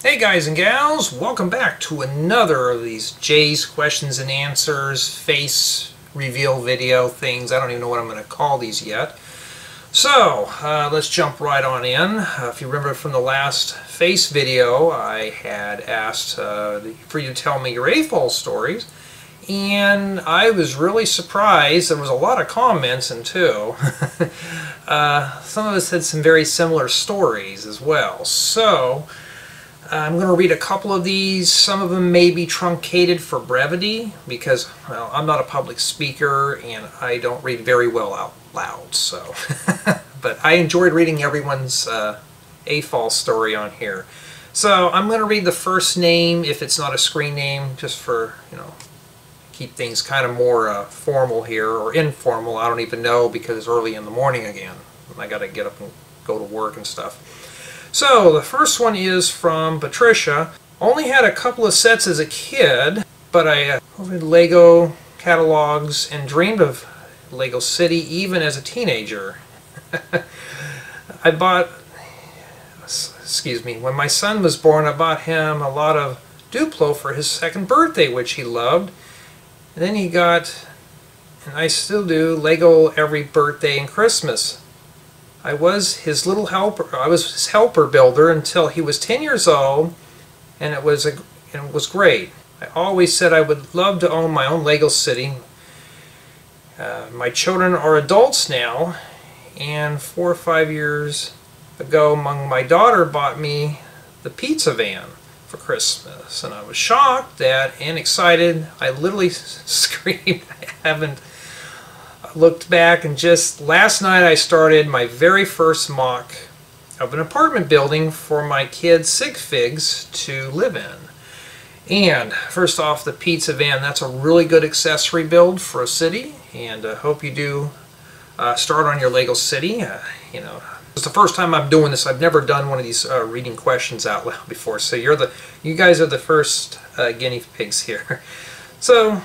Hey guys and gals, welcome back to another of these Jay's questions and answers face reveal video things. I don't even know what I'm going to call these yet. So let's jump right on in. If you remember from the last face video, I had asked for you to tell me your AFOL stories, and I was really surprised. There was a lot of comments and too. Some of us had some very similar stories as well. So I'm going to read a couple of these. Some of them may be truncated for brevity because, well, I'm not a public speaker and I don't read very well out loud. So, but I enjoyed reading everyone's AFOL story on here. So I'm going to read the first name if it's not a screen name, just for, keep things kind of more formal here, or informal. I don't even know because it's early in the morning again. I got to get up and go to work and stuff. So the first one is from Patricia. Only had a couple of sets as a kid, but I read Lego catalogs and dreamed of Lego City even as a teenager. I bought, when my son was born, I bought him a lot of Duplo for his second birthday, which he loved. And then he got, and I still do, Lego every birthday and Christmas. I was his little helper. I was his helper builder until he was 10 years old, and it was great. I always said I would love to own my own Lego City. My children are adults now, and 4 or 5 years ago, my daughter bought me the pizza van for Christmas, and I was shocked and excited. I literally screamed. I haven't looked back, and just last night I started my very first mock of an apartment building for my kids sig figs to live in. And first off, the pizza van, that's a really good accessory build for a city, and I hope you do start on your Lego City. It's the first time I'm doing this. I've never done one of these reading questions out loud before, so you guys are the first guinea pigs here. So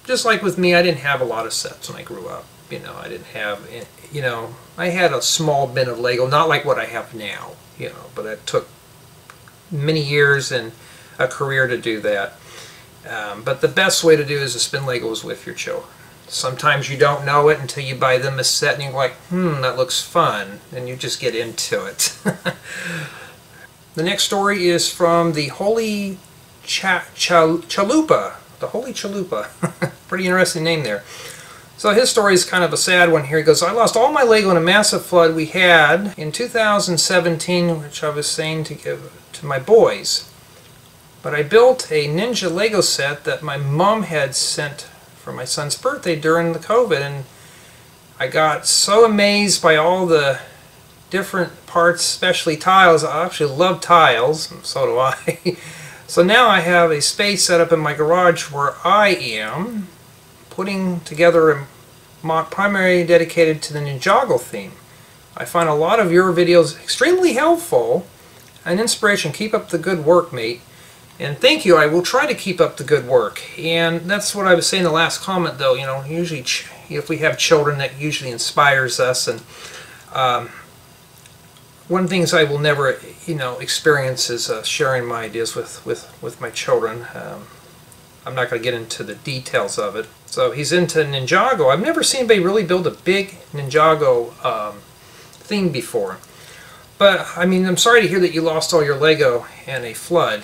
just like with me, I didn't have a lot of sets when I grew up. I didn't have, I had a small bin of Lego, not like what I have now, but it took many years and a career to do that. But the best way to do is to spin Legos with your children. Sometimes you don't know it until you buy them a set and you're like, that looks fun, and you just get into it. The next story is from the Holy Chalupa. The Holy Chalupa. Pretty interesting name there. So his story is kind of a sad one here. He goes, I lost all my Lego in a massive flood we had in 2017, which I was saying to give to my boys. But I built a Ninja Lego set that my mom had sent for my son's birthday during the COVID, and I got so amazed by all the different parts, especially tiles. I actually love tiles, and so do I. So now I have a space set up in my garage where I am putting together a mock primary dedicated to the Ninjago theme. I find a lot of your videos extremely helpful and inspiration. Keep up the good work, mate. And thank you. I will try to keep up the good work. And that's what I was saying in the last comment, though. Usually if we have children, that usually inspires us. And one of the things I will never, experience is sharing my ideas with my children. I'm not going to get into the details of it. So he's into Ninjago. I've never seen anybody really build a big Ninjago theme before. But, I'm sorry to hear that you lost all your Lego in a flood.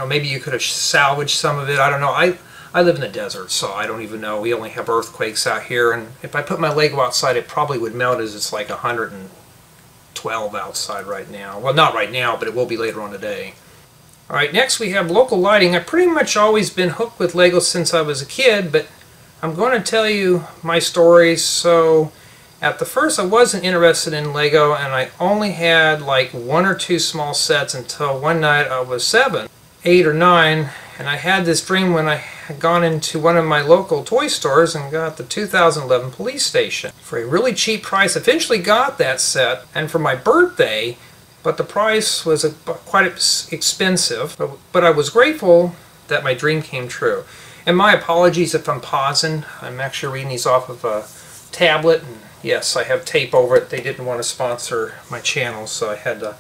Maybe you could have salvaged some of it. I don't know. I live in the desert, so I don't even know. We only have earthquakes out here, and if I put my Lego outside, it probably would melt, as it's like 112 outside right now. Well, not right now, but it will be later on today. Alright, next we have local lighting. I've pretty much always been hooked with Lego since I was a kid, but I'm going to tell you my story. So at the first I wasn't interested in Lego, and I only had like 1 or 2 small sets until one night I was 7, 8 or 9, and I had this dream when I had gone into one of my local toy stores and got the 2011 police station for a really cheap price. Eventually got that set, and for my birthday, but the price was quite expensive, but I was grateful that my dream came true. And my apologies if I'm pausing. I'm actually reading these off of a tablet, and yes, I have tape over it. They didn't want to sponsor my channel, so I had to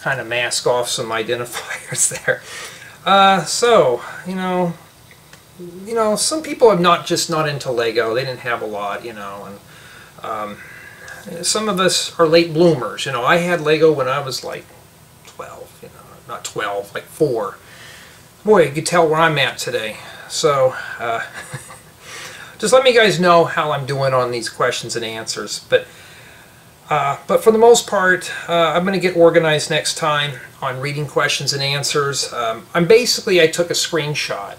kind of mask off some identifiers there. So, some people are not into Lego. They didn't have a lot, and some of us are late bloomers. I had Lego when I was like 12, not 12, like 4. Boy, you can tell where I'm at today. So, just let me guys know how I'm doing on these questions and answers. But for the most part, I'm going to get organized next time on reading questions and answers. I took a screenshot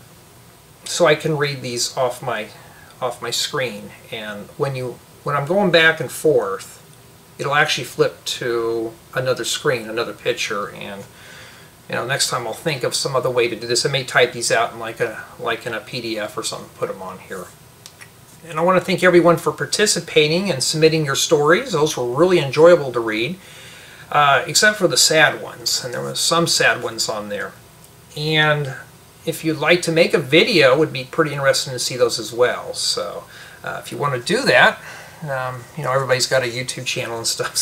so I can read these off my screen, and when I'm going back and forth, it'll actually flip to another screen, another picture, and next time I'll think of some other way to do this. I may type these out in like in a PDF or something, put them on here. And I want to thank everyone for participating and submitting your stories. Those were really enjoyable to read, except for the sad ones, and there were some sad ones on there. And if you'd like to make a video, it would be pretty interesting to see those as well. So if you want to do that, everybody's got a YouTube channel and stuff.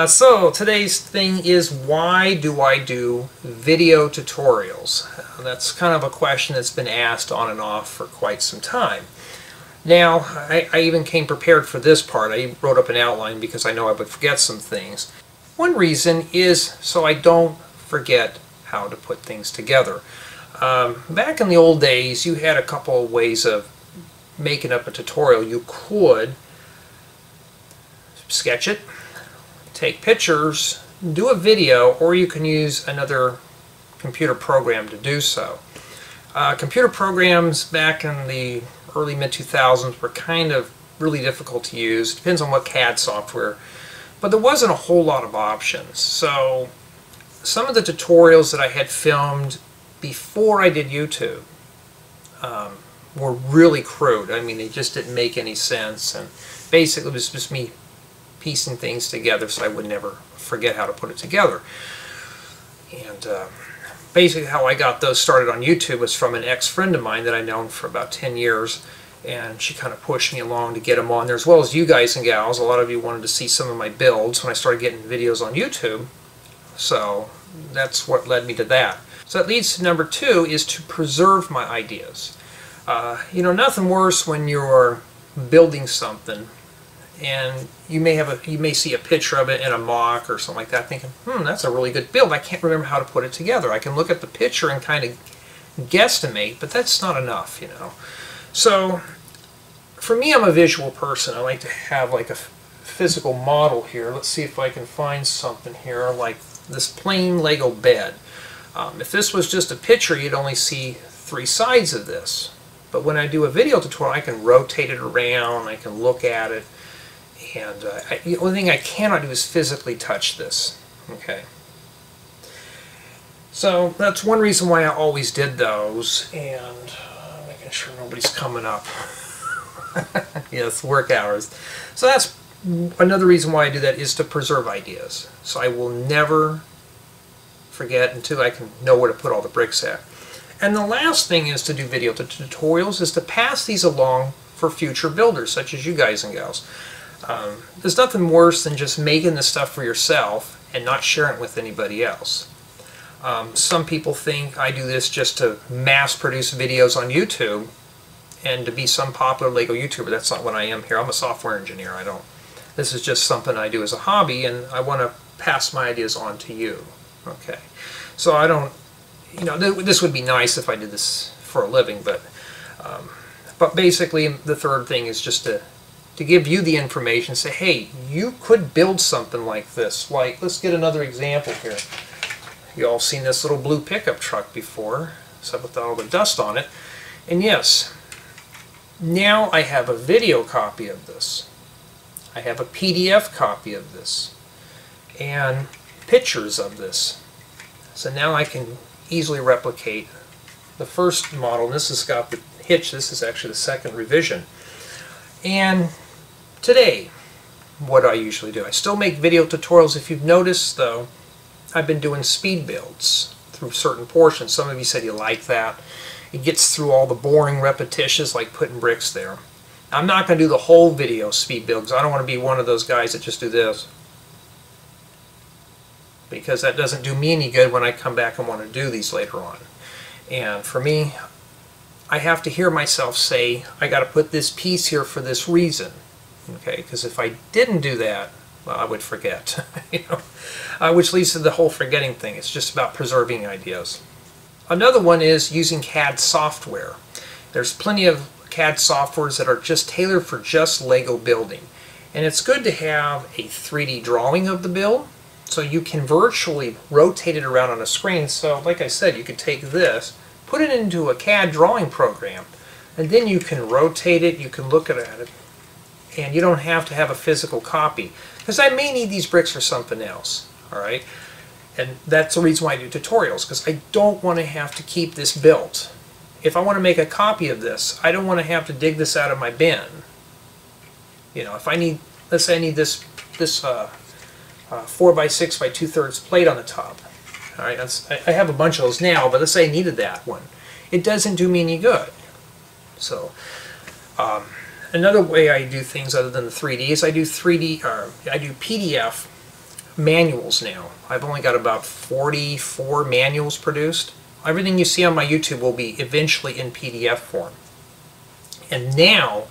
So today's thing is, why do I do video tutorials? That's kind of a question that's been asked on and off for quite some time. Now, I even came prepared for this part. I wrote up an outline because I know I would forget some things. One reason is so I don't forget how to put things together. Back in the old days, you had a couple of ways of making up a tutorial. You could sketch it, take pictures, do a video, or you can use another computer program to do so. Computer programs back in the early mid-2000s were kind of really difficult to use. It depends on what CAD software, but there wasn't a whole lot of options. So some of the tutorials that I had filmed before I did YouTube were really crude. I mean, they just didn't make any sense, and basically it was just me piecing things together so I would never forget how to put it together. And basically how I got those started on YouTube was from an ex-friend of mine that I'd known for about 10 years, and she kind of pushed me along to get them on there, as well as you guys and gals. A lot of you wanted to see some of my builds when I started getting videos on YouTube, so that's what led me to that. So that leads to number 2, is to preserve my ideas. Nothing worse when you're building something and you may see a picture of it in a mock or something like that, thinking, that's a really good build. I can't remember how to put it together. I can look at the picture and kind of guesstimate, but that's not enough, So for me, I'm a visual person. I like to have like a physical model here. Let's see if I can find something here like this plain Lego bed. If this was just a picture, you'd only see 3 sides of this. But when I do a video tutorial, I can rotate it around, I can look at it, and the only thing I cannot do is physically touch this. Okay. So that's one reason why I always did those, and making sure nobody's coming up. Yes, work hours. So that's another reason why I do that, is to preserve ideas. So I will never forget until I can know where to put all the bricks at. And the last thing is to do video tutorials, is to pass these along for future builders, such as you guys and gals. There's nothing worse than just making the stuff for yourself and not sharing it with anybody else. Some people think I do this just to mass produce videos on YouTube and to be some popular Lego YouTuber. That's not what I am here. I'm a software engineer. This is just something I do as a hobby, and I want to pass my ideas on to you. Okay, so I don't, this would be nice if I did this for a living, but basically the third thing is just to give you the information, say, hey, you could build something like this. Like, let's get another example here. You all seen this little blue pickup truck before, except with all the dust on it. And yes, now I have a video copy of this. I have a PDF copy of this, and pictures of this. So now I can easily replicate the first model. This has got the hitch. This is actually the second revision. And today, what I usually do, I still make video tutorials. If you've noticed, though, I've been doing speed builds through certain portions. Some of you said you like that. It gets through all the boring repetitions, like putting bricks there. I'm not going to do the whole video speed build, because I don't want to be one of those guys that just do this. because that doesn't do me any good when I come back and want to do these later on. And for me, I have to hear myself say, I got to put this piece here for this reason. Okay, because if I didn't do that, well, I would forget. Which leads to the whole forgetting thing. It's just about preserving ideas. Another one is using CAD software. There's plenty of CAD softwares that are just tailored for just Lego building. And it's good to have a 3D drawing of the build, so you can virtually rotate it around on a screen. So like I said, you could take this, put it into a CAD drawing program, and then you can rotate it, you can look at it, and you don't have to have a physical copy. Because I may need these bricks for something else, alright? And that's the reason why I do tutorials, because I don't want to have to keep this built. If I want to make a copy of this, I don't want to have to dig this out of my bin. If I need, let's say I need this 4 by 6 by 2/3 plate on the top. All right, I have a bunch of those now, but let's say I needed that one. It doesn't do me any good. So another way I do things other than the 3D is I do PDF manuals now. I've only got about 44 manuals produced. Everything you see on my YouTube will be eventually in PDF form. And now,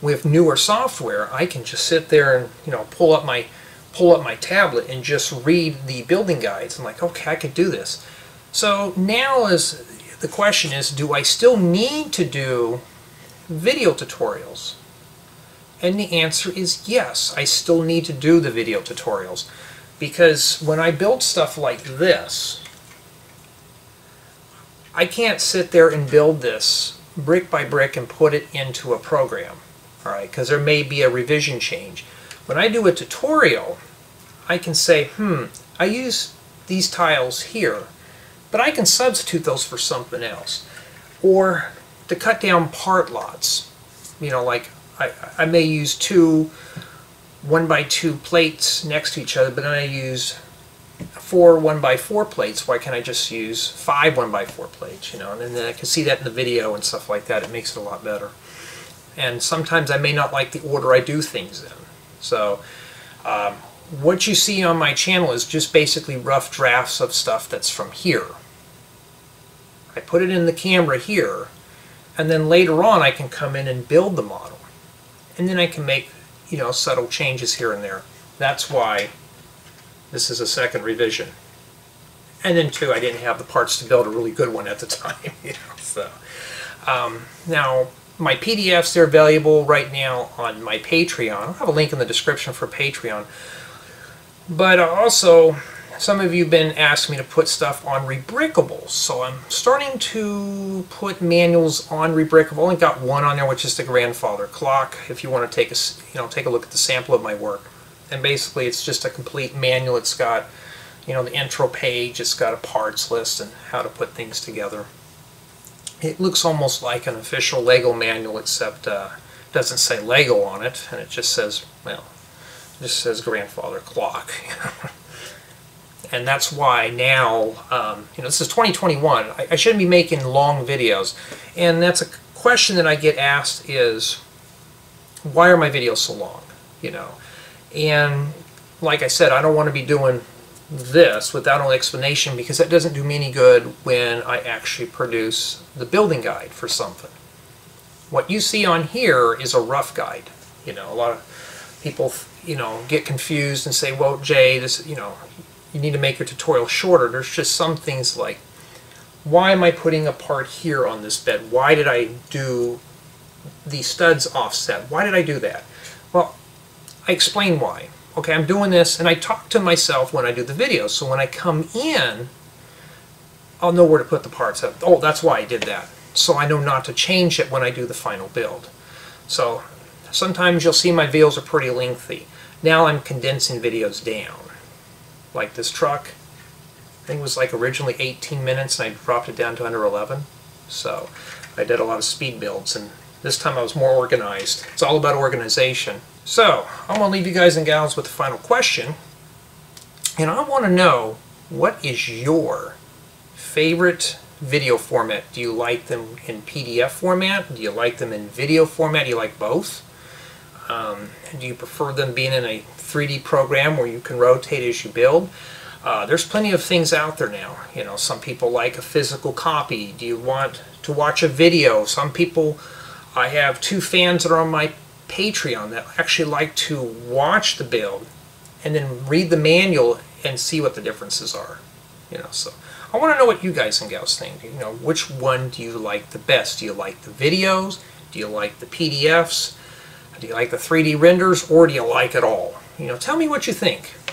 with newer software, I can just sit there and pull up my tablet and just read the building guides. I'm like, okay, I could do this. So now the question is, do I still need to do video tutorials? And the answer is yes, I still need to do the video tutorials, because when I build stuff like this, I can't sit there and build this brick by brick and put it into a program. Alright, because there may be a revision change. When I do a tutorial, I can say, I use these tiles here, but I can substitute those for something else. Or to cut down part lots, like I may use 2 1x2 plates next to each other, but then I use 4 1x4 plates. Why can't I just use 5 1x4 plates, and then I can see that in the video and stuff like that. It makes it a lot better. And sometimes I may not like the order I do things in. So what you see on my channel is just basically rough drafts of stuff that's from here. I put it in the camera here, and then later on I can come in and build the model. And then I can make, subtle changes here and there. That's why this is a second revision. And then too, I didn't have the parts to build a really good one at the time. So now, my PDFs, they're available right now on my Patreon. I'll have a link in the description for Patreon. But also, some of you have been asking me to put stuff on Rebrickables. So I'm starting to put manuals on Rebrickable. I only got one on there, which is the grandfather clock, if you want to take a look at the sample of my work. And basically, it's just a complete manual. It's got, the intro page. It's got a parts list and how to put things together. It looks almost like an official Lego manual, except it doesn't say Lego on it, and it just says, grandfather clock. And that's why now, this is 2021, I shouldn't be making long videos. And that's a question that I get asked is, why are my videos so long? And like I said, I don't want to be doing this without an explanation, because that doesn't do me any good when I actually produce the building guide for something. What you see on here is a rough guide. A lot of people get confused and say, well, Jay, this you need to make your tutorial shorter. There's just some things like, why am I putting a part here on this bed? Why did I do the studs offset? Why did I do that? Well, I explain why. Okay, I'm doing this, and I talk to myself when I do the video, so when I come in, I'll know where to put the parts. Oh, that's why I did that. So I know not to change it when I do the final build. So sometimes you'll see my videos are pretty lengthy. Now I'm condensing videos down. Like this truck, I think it was like originally 18 minutes, and I dropped it down to under 11. So I did a lot of speed builds, and this time I was more organized. It's all about organization. So, I'm going to leave you guys and gals with the final question. And I want to know, what is your favorite video format? Do you like them in PDF format? Do you like them in video format? Do you like both? Do you prefer them being in a 3D program where you can rotate as you build? There's plenty of things out there now. You know, some people like a physical copy. Do you want to watch a video? Some people, I have 2 fans that are on my Patreon that actually like to watch the build and then read the manual and see what the differences are. You know, so I want to know what you guys and gals think. You know, which one do you like the best? Do you like the videos? Do you like the PDFs? Do you like the 3D renders, or do you like it all? You know, tell me what you think.